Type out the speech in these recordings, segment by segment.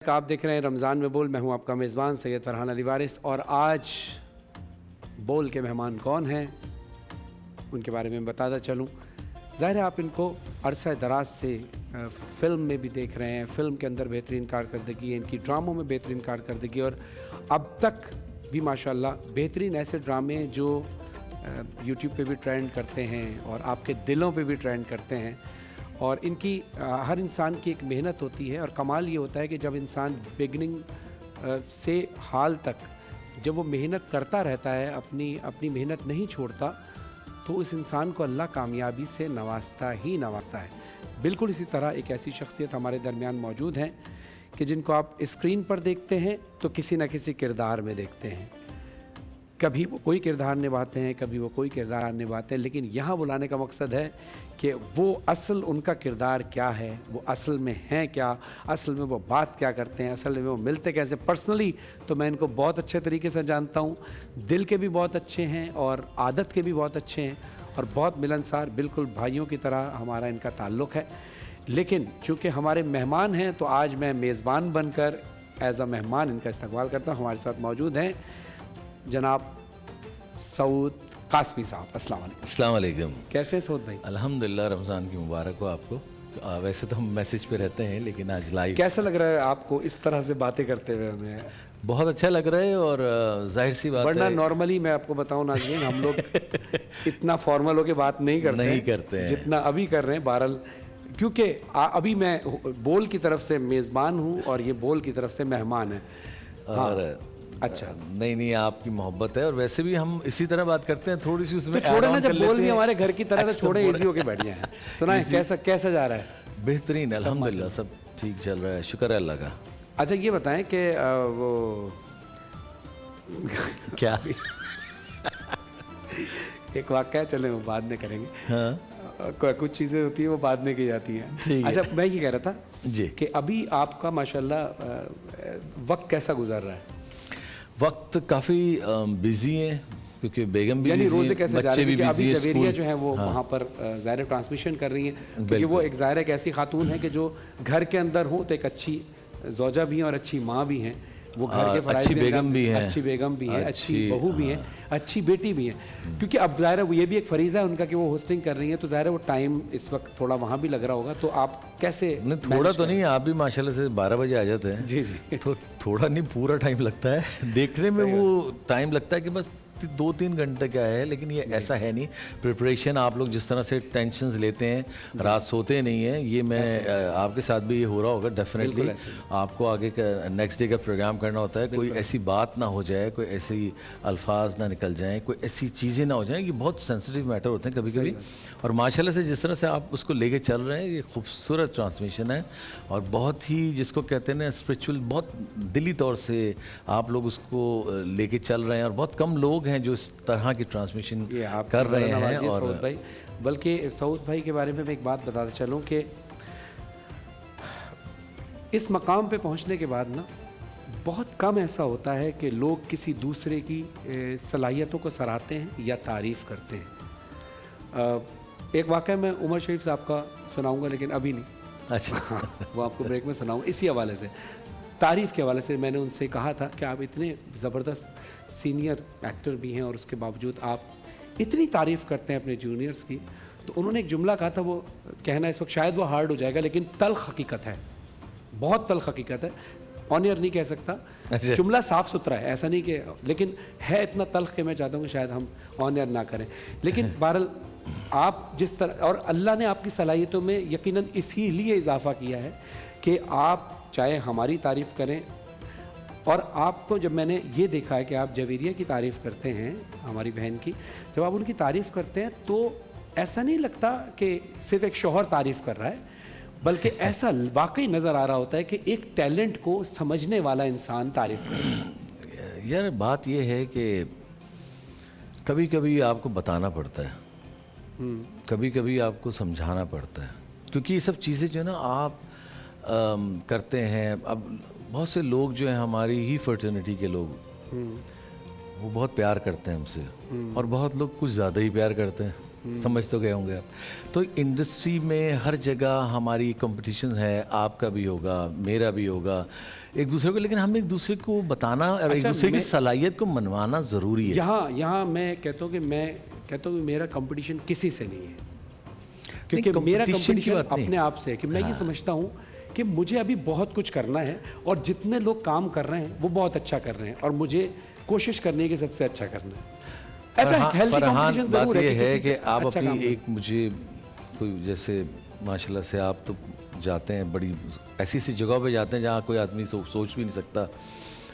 आप देख रहे हैं रमज़ान में बोल। मैं हूं आपका मेज़बान सैयद फरहान अली वारिस और आज बोल के मेहमान कौन हैं उनके बारे में बताता चलूं। ज़ाहिर है आप इनको अरसा दराज से फ़िल्म में भी देख रहे हैं, फ़िल्म के अंदर बेहतरीन कारकर्दगी है इनकी, ड्रामों में बेहतरीन कारकर्दगी और अब तक भी माशाल्लाह बेहतरीन ऐसे ड्रामे जो यूट्यूब पे भी ट्रेंड करते हैं और आपके दिलों पे भी ट्रेंड करते हैं। और इनकी हर इंसान की एक मेहनत होती है और कमाल ये होता है कि जब इंसान बिगनिंग से हाल तक जब वो मेहनत करता रहता है, अपनी मेहनत नहीं छोड़ता, तो उस इंसान को अल्लाह कामयाबी से नवाजता ही नवाजता है। बिल्कुल इसी तरह एक ऐसी शख्सियत हमारे दरमियान मौजूद हैं कि जिनको आप स्क्रीन पर देखते हैं तो किसी न किसी किरदार में देखते हैं। कभी वो कोई किरदार निभाते हैं, कभी वो कोई किरदार निभाते हैं, लेकिन यहाँ बुलाने का मकसद है कि वो असल उनका किरदार क्या है, वो असल में हैं क्या, असल में वो बात क्या करते हैं, असल में वो मिलते कैसे। पर्सनली तो मैं इनको बहुत अच्छे तरीके से जानता हूँ, दिल के भी बहुत अच्छे हैं और आदत के भी बहुत अच्छे हैं और बहुत मिलनसार, बिल्कुल भाइयों की तरह हमारा इनका ताल्लुक़ है। लेकिन चूँकि हमारे मेहमान हैं तो आज मैं मेज़बान बनकर एज़ अ मेहमान इनका इस्तकबाल करता हूँ। हमारे साथ मौजूद हैं जनाब सऊद कासमी साहब। अस्सलाम वालेकुम। कैसे हैं सऊद भाई? अल्हम्दुलिल्लाह, रमज़ान की मुबारक हो आपको। वैसे तो हम मैसेज पे रहते हैं लेकिन आज लाइव। कैसा लग रहा है आपको इस तरह से बातें करते हुए? हमें बहुत अच्छा लग रहा है और जाहिर सी बात है, वरना नॉर्मली मैं आपको बताऊं नाज़रीन, हम लोग इतना फॉर्मल होकर बात नहीं करते हैं जितना अभी कर रहे हैं। बहरहाल क्योंकि अभी मैं बोल की तरफ से मेज़बान हूँ और ये बोल की तरफ से मेहमान है। और अच्छा, नहीं आपकी मोहब्बत है और वैसे भी हम इसी तरह बात करते हैं, थोड़ी सी उसमें तो थोड़ा ना, जब बोल भी हमारे घर की तरह तो थोड़े इजी होके बैठ गए हैं। सुनाएं कैसा जा रहा है? बेहतरीन, अल्हम्दुलिल्लाह सब ठीक चल रहा है, शुक्र है अल्लाह का। अच्छा ये बताएं कि वो क्या एक वाक़या, चले वो बाद में करेंगे। हाँ, कुछ चीज़ें होती हैं वो बाद में की जाती हैं। अच्छा मैं ये कह रहा था जी कि अभी आपका माशाल्लाह वक्त कैसा गुजर रहा है? वक्त काफ़ी बिजी है क्योंकि बेगम भी यानी बिजी रोज़े है, कैसे जा बच्चे रहे भी हैं? बिजी अभी है, जवेरिया जो है वो हाँ। वहाँ पर ज़ाहिर ट्रांसमिशन कर रही हैं क्योंकि वो एक ज़ाहिर एक ऐसी खातून है कि जो घर के अंदर हो तो एक अच्छी ज़ौजा भी हैं और अच्छी माँ भी हैं, वो घर के फराइज़ अच्छी बेगम भी हैं, अच्छी बेगम भी है, अच्छी बहू भी हैं, अच्छी बेटी भी हैं। क्योंकि अब ज़ाहिर है ये भी एक फरीज़ा है उनका कि वो होस्टिंग कर रही हैं, तो ज़ाहिर है वो टाइम इस वक्त थोड़ा वहाँ भी लग रहा होगा। तो आप कैसे? नहीं थोड़ा तो नहीं, आप भी माशाल्लाह से 12 बजे आ जाते हैं। जी जी। तो थोड़ा नहीं पूरा टाइम लगता है देखने में, वो टाइम लगता है कि बस 2-3 घंटे क्या है, लेकिन ये ऐसा है नहीं। प्रिपरेशन आप लोग जिस तरह से टेंशन्स लेते हैं, रात सोते नहीं हैं, ये मैं आपके साथ भी ये हो रहा होगा डेफिनेटली। आपको आगे का नेक्स्ट डे का प्रोग्राम करना होता है, कोई ऐसी बात ना हो जाए, कोई ऐसी अल्फाज ना निकल जाएं, कोई ऐसी चीज़ें ना हो जाएं, ये बहुत सेंसिटिव मैटर होते हैं कभी कभी। और माशाल्लाह से जिस तरह से आप उसको लेके चल रहे हैं, ये खूबसूरत ट्रांसमिशन है और बहुत ही जिसको कहते हैं ना स्पिरिचुअल, बहुत दिली तौर से आप लोग उसको लेके चल रहे हैं और बहुत कम लोग हैं जो इस तरह की ट्रांसमिशन कर रहे हैं। और सऊद भाई, बल्कि सऊद भाई के बारे में मैं एक बात बताता चलूँ कि इस मकाम पे पहुंचने के बाद ना बहुत कम ऐसा होता है कि लोग किसी दूसरे की सलाहियतों को सराहते हैं या तारीफ़ करते हैं। एक वाक़या मैं उमर शरीफ साहब का सुनाऊंगा, लेकिन अभी नहीं। अच्छा वो आपको ब्रेक में सुनाऊंगा। इसी हवाले से, तारीफ़ के हवाले से मैंने उनसे कहा था कि आप इतने ज़बरदस्त सीनियर एक्टर भी हैं और उसके बावजूद आप इतनी तारीफ़ करते हैं अपने जूनियर्स की। तो उन्होंने एक जुमला कहा था, वो कहना इस वक्त शायद वो हार्ड हो जाएगा, लेकिन तल्ख़ हकीकत है, बहुत तल्ख़ हकीकत है। ऑन एयर नहीं कह सकता, जुमला साफ़ सुथरा है, ऐसा नहीं कि, लेकिन है इतना तल्ख़ कि मैं चाहता हूँ कि शायद हम ऑन एयर ना करें। लेकिन बहरहाल आप जिस तरह, और अल्लाह ने आपकी सलाहियतों में यकीनन इसीलिए इजाफ़ा किया है कि आप चाहे हमारी तारीफ़ करें, और आपको जब मैंने ये देखा है कि आप जवेरिया की तारीफ़ करते हैं, हमारी बहन की, जब आप उनकी तारीफ़ करते हैं तो ऐसा नहीं लगता कि सिर्फ़ एक शौहर तारीफ़ कर रहा है, बल्कि ऐसा वाकई नज़र आ रहा होता है कि एक टैलेंट को समझने वाला इंसान तारीफ़ कर रहा है। यार बात ये है कि कभी कभी आपको बताना पड़ता है, कभी कभी आपको समझाना पड़ता है, क्योंकि ये सब चीज़ें जो है ना आप करते हैं। अब बहुत से लोग जो हैं हमारी ही फर्टर्निटी के लोग, वो बहुत प्यार करते हैं हमसे, और बहुत लोग कुछ ज़्यादा ही प्यार करते हैं। समझ तो गए होंगे आप। तो इंडस्ट्री में हर जगह हमारी कंपटीशन है, आपका भी होगा, मेरा भी होगा, ایک دوسرے کو, لیکن ہمیں ایک دوسرے کو بتانا اور ایک دوسرے کی صلاحیت کو منوانا ضروری ہے. یہاں میں کہتا ہوں کہ میرا کمپٹیشن کسی سے نہیں ہے, کیونکہ میرا کمپٹیشن اپنے آپ سے ہے. کہ میں یہ سمجھتا ہوں کہ مجھے ابھی بہت کچھ کرنا ہے, اور جتنے لوگ کام کر رہے ہیں وہ بہت اچھا کر رہے ہیں, اور مجھے کوشش کرنی ہے کہ سب سے اچھا کرنا ہے. فرحان بات یہ ہے کہ آپ اپنی ایک, مجھے کوئی جیسے ماشاء اللہ سے آپ تو جاتے ہیں بڑی ایسی ایسی جگہوں پہ جاتے ہیں جہاں کوئی آدمی سوچ بھی نہیں سکتا,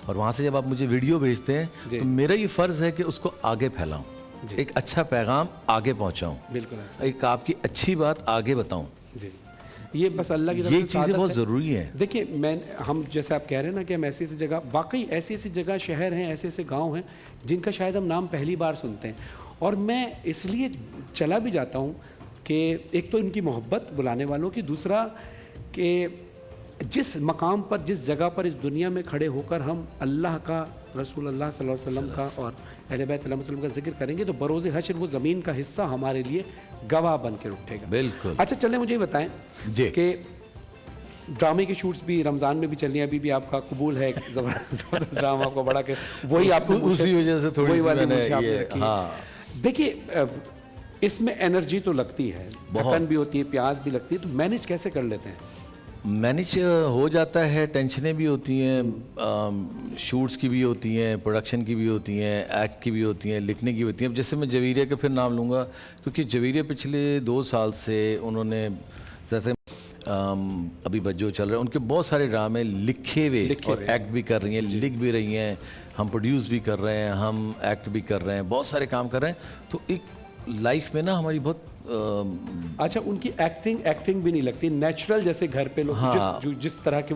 اور وہاں سے جب آپ مجھے ویڈیو بھیجتے ہیں تو میرا یہ فرض ہے کہ اس کو آگے پھیلاؤں, ایک اچھا پیغام آگے پہنچاؤں, بالکل ایک آپ کی اچھی بات آگے بتاؤں. جی, یہ بس اللہ کی طرف یہ چیزیں بہت ضروری ہیں. دیکھیے ہم جیسے آپ کہہ رہے ہیں نا کہ ہم ایسی ایسی جگہ, واقعی ایسی ایسی جگہ شہر ہیں, ایسے ایسے گاؤں ہیں جن کا شاید ہم نام پہلی بار سنتے ہیں, اور میں اس لیے چلا بھی جاتا ہوں کہ ایک تو ان کی محبت بلانے والوں کی, دوسرا کہ جس مقام پر, جس جگہ پر اس دنیا میں کھڑے ہو کر ہم اللہ کا, رسول اللہ صلی اللہ علیہ وسلم کا اور اہل بیت علیہ وسلم کا ذکر کریں گے تو بروز حشر وہ زمین کا حصہ ہمارے لیے گواہ بن کے اٹھے گا. بالکل. اچھا چلیں مجھے یہ بتائیں کہ ڈرامے کی شوٹس بھی رمضان میں بھی چل رہی ہیں, ابھی بھی آپ کا قبول ہے زبردست ڈرامہ کو بڑا, کہ وہی آپ کو اسی وجہ سے تھوڑی سی میں نے. ہاں دیکھیے اس میں انرجی تو لگتی ہے, تھکن بھی ہوتی ہے, پیاس بھی لگتی ہے, تو مینیج کیسے کر لیتے ہیں؟ مینیج ہو جاتا ہے, ٹینشنیں بھی ہوتی ہیں, شوٹس کی بھی ہوتی ہیں, پروڈکشن کی بھی ہوتی ہیں, ایکٹ کی بھی ہوتی ہیں, لکھنے کی ہوتی ہیں. اب جیسے میں جویریہ کا پھر نام لوں گا, کیونکہ جویریہ پچھلے 2 سال سے انہوں نے, جیسے ابھی بجو چل رہے ہیں, ان کے بہت سارے ڈرامے لکھے ہوئے اور ایکٹ بھی کر رہی ہیں, لکھ بھی رہی ہیں, ہم پروڈیوس بھی کر رہے ہیں, ہم ایکٹ بھی کر رہے ہیں, بہت سارے کام کر رہے ہیں. تو ایک لائف میں نا ہماری بہت اچھا ان کی ایکٹنگ بھی نہیں لگتی نیچرل, جیسے گھر پہ لوگ جس طرح کے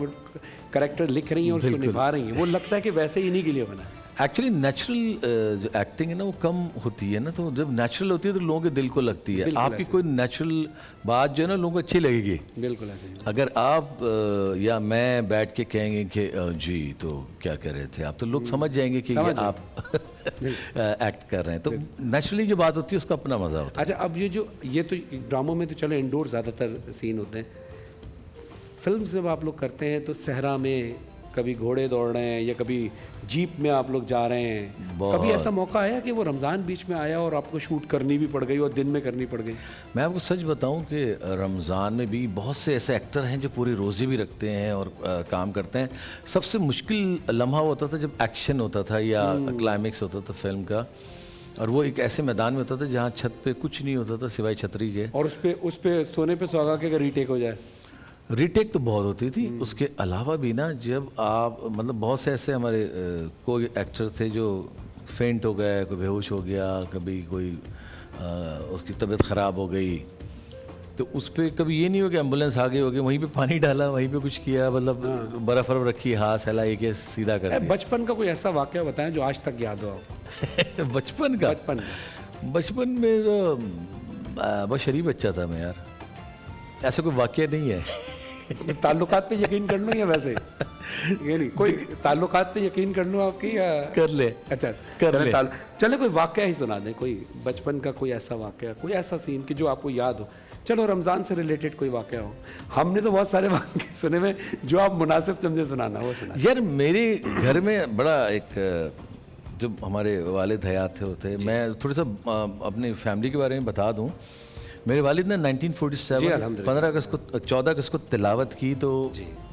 کریکٹر لکھ رہی ہیں اور اس کو نبھا رہی ہیں, وہ لگتا ہے کہ ویسے ہی انہیں کے لیے بنا ہے. ایکچولی نیچرل جو ایکٹنگ ہے نا وہ کم ہوتی ہے نا, تو جب نیچرل ہوتی ہے تو لوگوں کے دل کو لگتی ہے. آپ کی کوئی نیچرل بات جو ہے نا لوگوں کو اچھی لگے گی. بالکل ایسے. اگر آپ یا میں بیٹھ کے کہیں گے کہ جی تو کیا کہہ رہے تھے آپ, تو لوگ سمجھ جائیں گے کہ یہ آپ ایکٹ کر رہے ہیں. تو نیچرلی جو بات ہوتی ہے اس کا اپنا مزہ ہوتا ہے. اچھا اب یہ تو ڈراموں میں تو چلو انڈور زیادہ تر سین ہوتے ہیں, فلم جب آپ لوگ کرتے ہیں تو صحرا میں کبھی گھوڑے دوڑ رہے ہیں یا کبھی جیپ میں آپ لوگ جا رہے ہیں, کبھی ایسا موقع آیا کہ وہ رمضان بیچ میں آیا اور آپ کو شوٹ کرنی بھی پڑ گئی اور دن میں کرنی پڑ گئی؟ میں آپ کو سچ بتاؤں کہ رمضان میں بھی بہت سے ایسے ایکٹر ہیں جو پورے روزے بھی رکھتے ہیں اور کام کرتے ہیں. سب سے مشکل لمحہ ہوتا تھا جب ایکشن ہوتا تھا یا کلائمیکس ہوتا تھا فلم کا, اور وہ ایک ایسے میدان میں ہوتا تھا جہاں چھت پہ کچھ نہیں ہوتا تھا سوائے چھتری کے, اور اس پہ سونے پہ سہاگا کے اگر ریٹیک ہو جائے. ریٹیک تو بہت ہوتی تھی. اس کے علاوہ بھی نا جب آپ مطلب بہت سے ایسے ہمارے کوئی ایکٹر تھے جو فینٹ ہو گئے, کوئی بے ہوش ہو گیا, کبھی کوئی اس کی طبیعت خراب ہو گئی, تو اس پہ کبھی یہ نہیں ہو کہ ایمبولینس آگے ہو گئی, وہیں پہ پانی ڈالا, وہیں پہ کچھ کیا, مطلب برف رکھی, ہاتھ سہلائی کے سیدھا کر دیا. بچپن کا کوئی ایسا واقعہ بتائیں جو آج تک یاد ہو آپ؟ بچپن میں تو بہت شریف بچہ تھا میں یار, ایسا کوئی واقعہ نہیں ہے. تعلقات پہ یقین کر لوں یا ویسے یہ نہیں, کوئی تعلقات پہ یقین کر لوں آپ کی یا کر لے؟ اچھا کر لے. چلے کوئی واقعہ ہی سنا دیں, کوئی بچپن کا کوئی ایسا واقعہ, کوئی ایسا سین کہ جو آپ کو یاد ہو. چلو رمضان سے ریلیٹڈ کوئی واقعہ ہو, ہم نے تو بہت سارے واقعے سنے میں, جو آپ مناسب سمجھے سنانا وہ سنا. یار میرے گھر میں بڑا ایک, جب ہمارے والد حیات ہوتے, میں تھوڑا سا اپنی فیملی کے بارے میں بتا دوں. میرے والد نے 1947 14 اگست کو تلاوت کی تو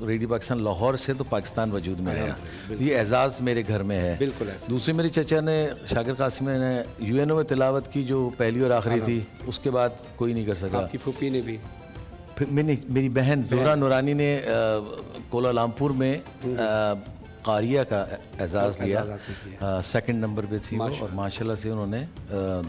ریڈیو پاکستان لاہور سے تو پاکستان وجود میں آیا. یہ اعزاز میرے گھر میں ہے. دوسری میری چچا نے, شاکر قاسمی نے UNO میں تلاوت کی جو پہلی اور آخری تھی, اس کے بعد کوئی نہیں کر سکا. آپ کی پھوپھی نے بھی, پھر میری بہن زہرا نورانی نے کولالمپور میں قاریہ کا اعزاز لیا, 2nd نمبر پہ تھی وہ, اور ماشاء اللہ سے انہوں نے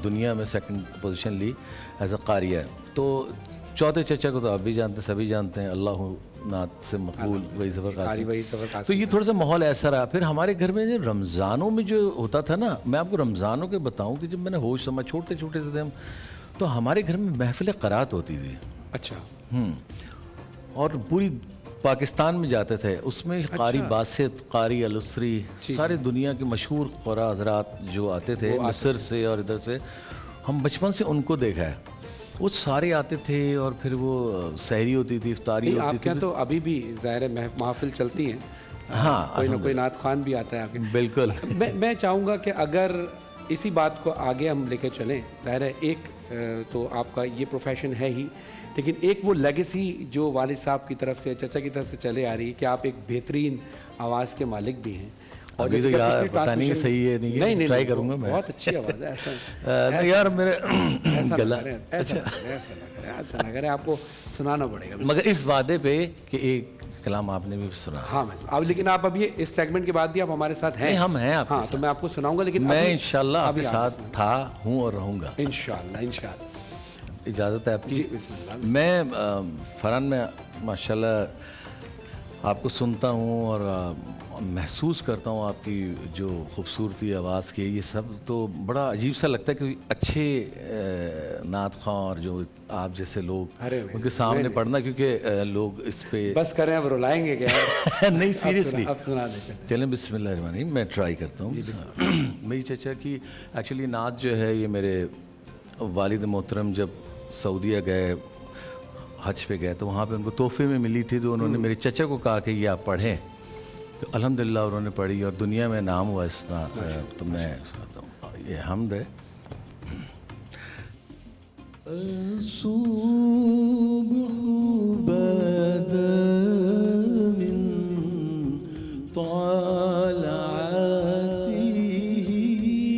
دنیا میں 2nd پوزیشن لی ایز اے قاریہ. تو چوتھے چچا کو تو آپ بھی جانتے ہیں, سبھی جانتے ہیں, اللہ نعت سے مقبول وہی سفر قاسم. تو یہ تھوڑا سا ماحول ایسا رہا. پھر ہمارے گھر میں جو رمضانوں میں جو ہوتا تھا نا, میں آپ کو رمضانوں کے بتاؤں کہ جب میں نے ہوش سمجھ, چھوٹے چھوٹے سے تھے ہم, تو ہمارے گھر میں محفل قرات ہوتی تھی. اچھا. اور پوری پاکستان میں جاتے تھے. اس میں قاری باسط, قاری الاسری, سارے دنیا کے مشہور قرا حضرات جو آتے تھے مصر سے اور ادھر سے, ہم بچپن سے ان کو دیکھا ہے. وہ سارے آتے تھے اور پھر وہ سحری ہوتی تھی, افطاری ہوتی تھی. آپ کے تو ابھی بھی ظاہر محفل چلتی ہیں, हाँ, कोई ना कोई नात खान भी आता है आगे। बिल्कुल। मैं चाहूँगा कि अगर इसी बात को आगे हम लेके चलें, ज़ाहिर है एक तो आपका ये प्रोफेशन है ही, लेकिन एक वो लेगेसी जो वालिद साहब की तरफ से, चचा की तरफ से चले आ रही है कि आप एक बेहतरीन आवाज़ के मालिक भी हैं। अभी तो जैसे कि यार पिछले पता नहीं ट्रांसमिशन- सही है नहीं ट्राई करूँगा मैं। बहुत अच्छी आवाज़ है, ऐसा नहीं यार मेरे ऐसा गला लग रहा है, ऐसा लग रहा है आपको सुनाना पड़ेगा। मगर इस वादे पे कि एक कलाम आपने भी सुना। हाँ मैं अब, लेकिन आप अभी इस सेगमेंट के बाद भी आप हमारे साथ हैं। नहीं, हम हैं आपके हाँ, साथ। तो मैं आपको सुनाऊंगा, लेकिन मैं अभी- इंशाल्लाह आपके अभी साथ था, हूँ और रहूँगा। इंशाल्लाह। इजाज़त है आपकी? जी, बिस्मिल्लाह। मैं फरहान में माशाल्लाह आपको सुनता हूँ और महसूस करता हूँ आपकी जो खूबसूरती आवाज़ की, ये सब तो बड़ा अजीब सा लगता है कि अच्छे नात ख़्वां और जो आप जैसे लोग अरे उनके सामने पढ़ना, क्योंकि लोग इस पे बस करें, अब रुलाएंगे क्या? नहीं सीरियसली। अब सुना देते हैं। चलें बिस्मिल्लाहिर्रहमानिर्रहीम, मैं ट्राई करता हूँ। मेरी चचा की एक्चुअली नात जो है, ये मेरे वालिद मोहतरम जब सऊदीया गए, हज पे गए, तो वहाँ पे उनको तोहफे में मिली थी, तो उन्होंने मेरे चचा को कहा कि ये आप पढ़ें, तो अल्हम्दुलिल्लाह उन्होंने पढ़ी और दुनिया में नाम हुआ इस नात। तो मैं सुनाता हूँ, ये हम्द है।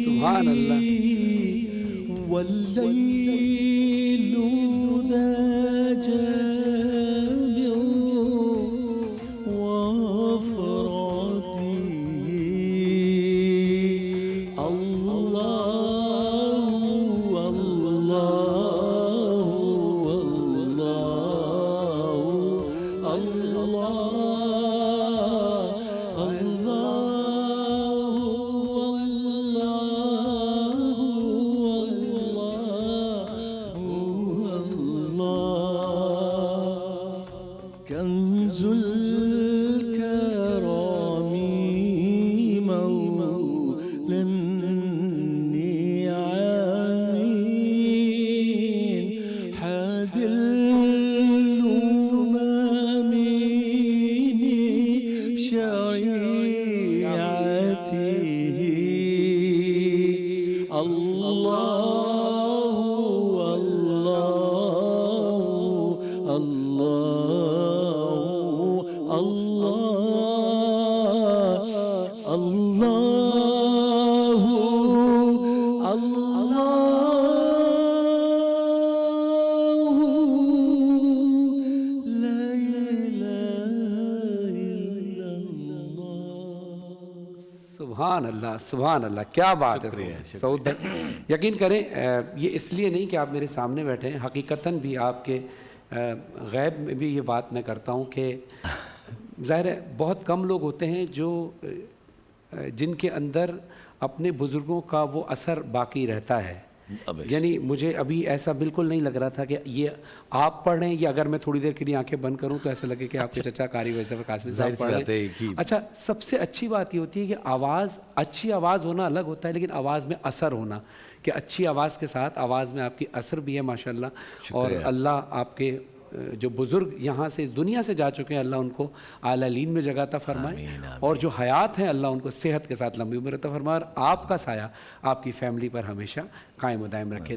सुभान अल्लाह। والليل ذا جامع وفراتي الله الله الله كنز الكرام مولى النعمين حاد الأمم شريعته الله सुभान अल्लाह, सुभान अल्लाह, क्या बात है सऊद भाई। यकीन करें, ये इसलिए नहीं कि आप मेरे सामने बैठे हैं, हकीकतन भी आपके गैब में भी ये बात मैं करता हूँ कि ज़ाहिर है बहुत कम लोग होते हैं जो जिनके अंदर अपने बुज़ुर्गों का वो असर बाकी रहता है। यानी मुझे अभी ऐसा बिल्कुल नहीं लग रहा था कि ये आप पढ़ रहे हैं, या अगर मैं थोड़ी देर के लिए आंखें बंद करूं तो ऐसा लगे कि आपके चचा कारी वैसे कासमी साहब पढ़ रहे हैं। अच्छा, सबसे अच्छी बात ये होती है कि आवाज़, अच्छी आवाज़ होना अलग होता है, लेकिन आवाज़ में असर होना, कि अच्छी आवाज़ के साथ आवाज़ में आपकी असर भी है माशाल्लाह। और अल्लाह आपके जो बुज़ुर्ग यहाँ से इस दुनिया से जा चुके हैं, अल्लाह उनको आलालीन में जगह अता फरमाए, और जो हयात हैं अल्लाह उनको सेहत के साथ लंबी उम्र अता फरमाए, और आपका साया आपकी फैमिली पर हमेशा कायम व दायम रखे।